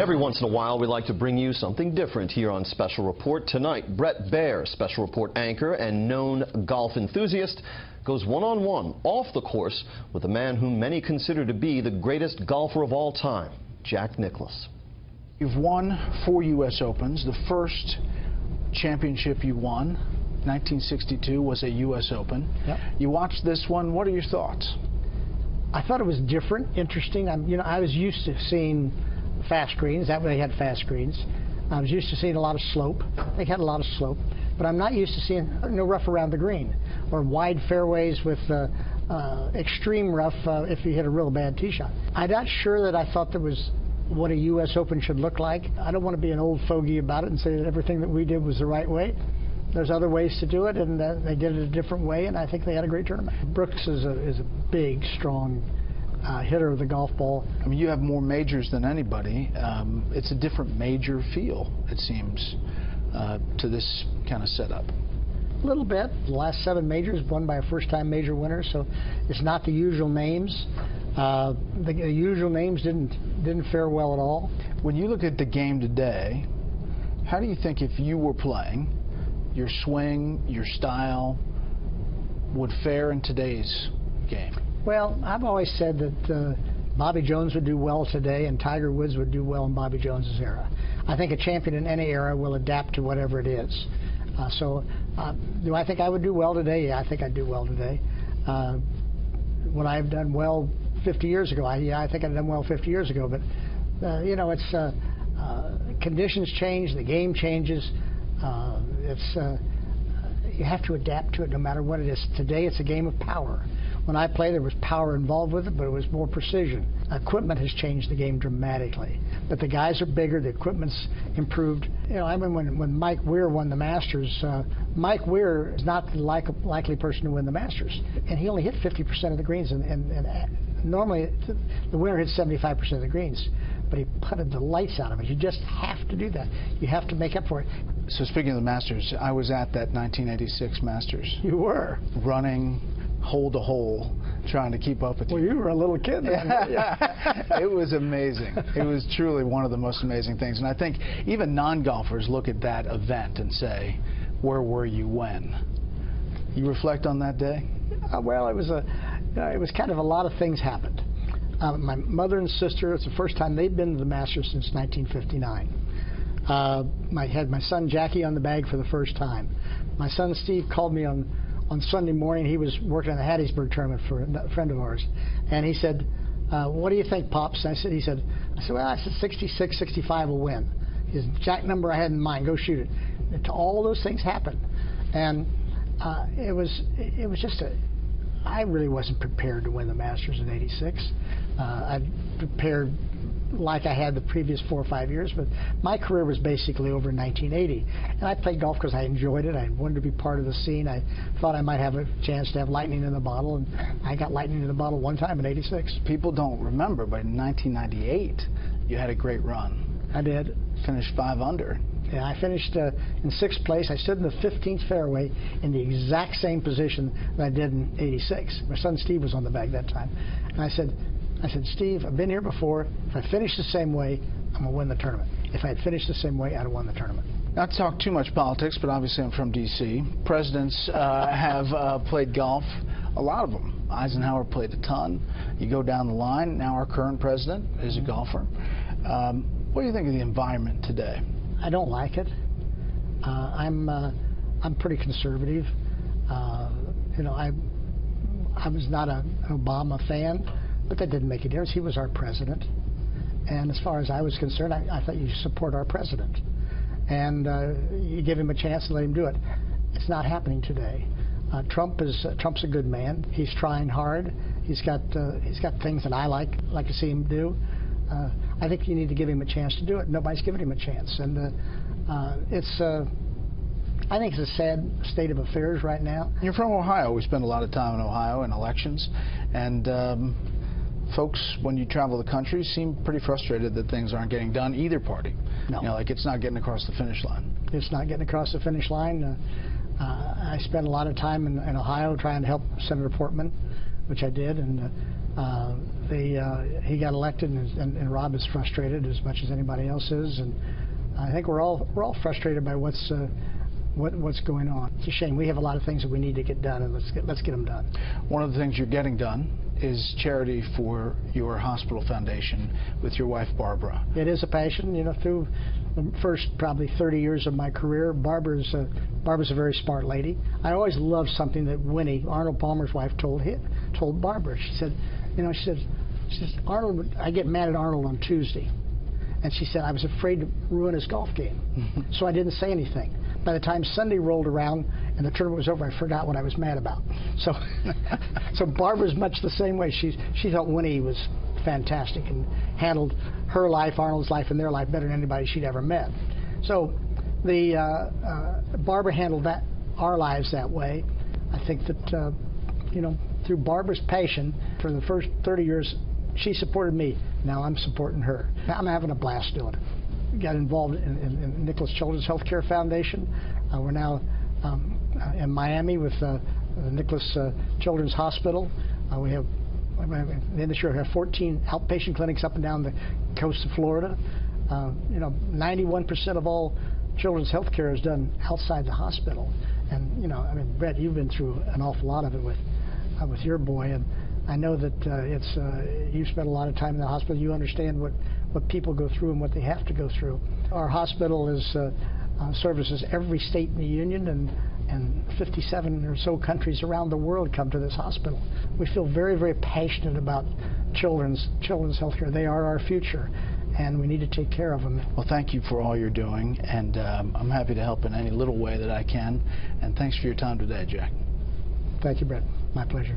Every once in a while, we like to bring you something different here on Special Report. Tonight, Bret Baier, Special Report anchor and known golf enthusiast, goes one-on-one off the course with a man whom many consider to be the greatest golfer of all time, Jack Nicklaus. You've won 4 U.S. Opens. The first championship you won, 1962, was a U.S. Open. Yep. You watched this one. What are your thoughts? I thought it was different, interesting. I was used to seeing fast greens. That way they had fast greens. I was used to seeing a lot of slope. They had a lot of slope. But I'm not used to seeing no rough around the green or wide fairways with extreme rough if you hit a real bad tee shot. I'm not sure that I thought that was what a U.S. Open should look like. I don't want to be an old fogey about it and say that everything that we did was the right way. There's other ways to do it, and they did it a different way, and I think they had a great tournament. Brooks is a big, strong hitter of the golf ball. I mean, you have more majors than anybody. It's a different major feel, it seems, to this kind of setup. A little bit. The last 7 majors won by a first-time major winner, so it's not the usual names. The usual names didn't fare well at all. When you look at the game today, how do you think if you were playing, your swing, your style would fare in today's game? Well, I've always said that Bobby Jones would do well today and Tiger Woods would do well in Bobby Jones's era. I think a champion in any era will adapt to whatever it is. Do I think I would do well today? Yeah, I think I'd do well today. Would I have done well 50 years ago? Yeah, I think I'd done well 50 years ago. But, you know, it's conditions change, the game changes. You have to adapt to it no matter what it is. Today it's a game of power. When I play, there was power involved with it, but it was more precision. Equipment has changed the game dramatically. But the guys are bigger, the equipment's improved. You know, I remember when Mike Weir won the Masters, Mike Weir is not the likely person to win the Masters. And he only hit 50% of the greens, and normally the winner hits 75% of the greens. But he putted the lights out of it. You just have to do that. You have to make up for it. So speaking of the Masters, I was at that 1986 Masters. You were? Running hole to hole, trying to keep up with you. Well, you were a little kid then. Yeah. It was amazing. It was truly one of the most amazing things. And I think even non-golfers look at that event and say, where were you when? You reflect on that day? Well, it was kind of a lot of things happened. My mother and sister, it's the first time they'd been to the Masters since 1959. I had my son Jackie on the bag for the first time. My son Steve called me on Sunday morning. He was working on the Hattiesburg tournament for a friend of ours. And he said, what do you think, Pops? And I said, well, 66, 65 will win. His exact number I had in mind, go shoot it. And all those things happened. And it was just I really wasn't prepared to win the Masters in '86. I prepared like I had the previous 4 or 5 years, but my career was basically over in 1980. And I played golf because I enjoyed it. I wanted to be part of the scene. I thought I might have a chance to have lightning in the bottle, and I got lightning in the bottle one time in '86. People don't remember, but in 1998, you had a great run. I did. Finished 5 under. Yeah, I finished in 6th place. I stood in the 15th fairway in the exact same position that I did in '86. My son Steve was on the bag that time. And I said, Steve, I've been here before. If I finish the same way, I'm going to win the tournament. If I had finished the same way, I'd have won the tournament. Not to talk too much politics, but obviously I'm from D.C. Presidents have played golf, a lot of them. Eisenhower played a ton. You go down the line, now our current president is a golfer. What do you think of the environment today? I don't like it. I'm pretty conservative. You know, I was not an Obama fan, but that didn't make a difference. He was our president, and as far as I was concerned, I thought you support our president, and you give him a chance and let him do it. It's not happening today. Trump's a good man. He's trying hard. He's got things that I like to see him do. I think you need to give him a chance to do it. Nobody's giving him a chance, and I think it's a sad state of affairs right now. You're from Ohio. We spend a lot of time in Ohio in elections, and folks, when you travel the country, seem pretty frustrated that things aren't getting done, either party. No. You know, like it's not getting across the finish line. It's not getting across the finish line. I spent a lot of time in Ohio trying to help Senator Portman which I did, and he got elected, and Rob is frustrated as much as anybody else is, and I think we're all frustrated by what's going on. It's a shame. We have a lot of things that we need to get done, and let's get them done. One of the things you're getting done is charity for your hospital foundation with your wife Barbara. It is a passion, you know. Through the first probably 30 years of my career, Barbara's a very smart lady. I always loved something that Winnie, Arnold Palmer's wife, told Barbara. She said, you know, she says Arnold, I get mad at Arnold on Tuesday, and she said I was afraid to ruin his golf game, so I didn't say anything. By the time Sunday rolled around and the tournament was over, I forgot what I was mad about. So, so Barbara's much the same way. She thought Winnie was fantastic and handled her life, Arnold's life, and their life better than anybody she'd ever met. So, Barbara handled our lives that way. I think that you know, through Barbara's passion for the first 30 years, she supported me. Now I'm supporting her. I'm having a blast doing it. Got involved in Nicklaus Children's Healthcare Foundation. We're now in Miami with the Nicklaus Children's Hospital. This year we have 14 outpatient clinics up and down the coast of Florida. You know, 91% of all children's health care is done outside the hospital. And you know, I mean, Bret, you've been through an awful lot of it with your boy, and I know that you've spent a lot of time in the hospital. You understand what people go through and what they have to go through. Our hospital services every state in the union, and 57 or so countries around the world come to this hospital. We feel very, very passionate about children's health care. They are our future, and we need to take care of them. Well, thank you for all you're doing, and I'm happy to help in any little way that I can. And thanks for your time today, Jack. Thank you, Bret. My pleasure.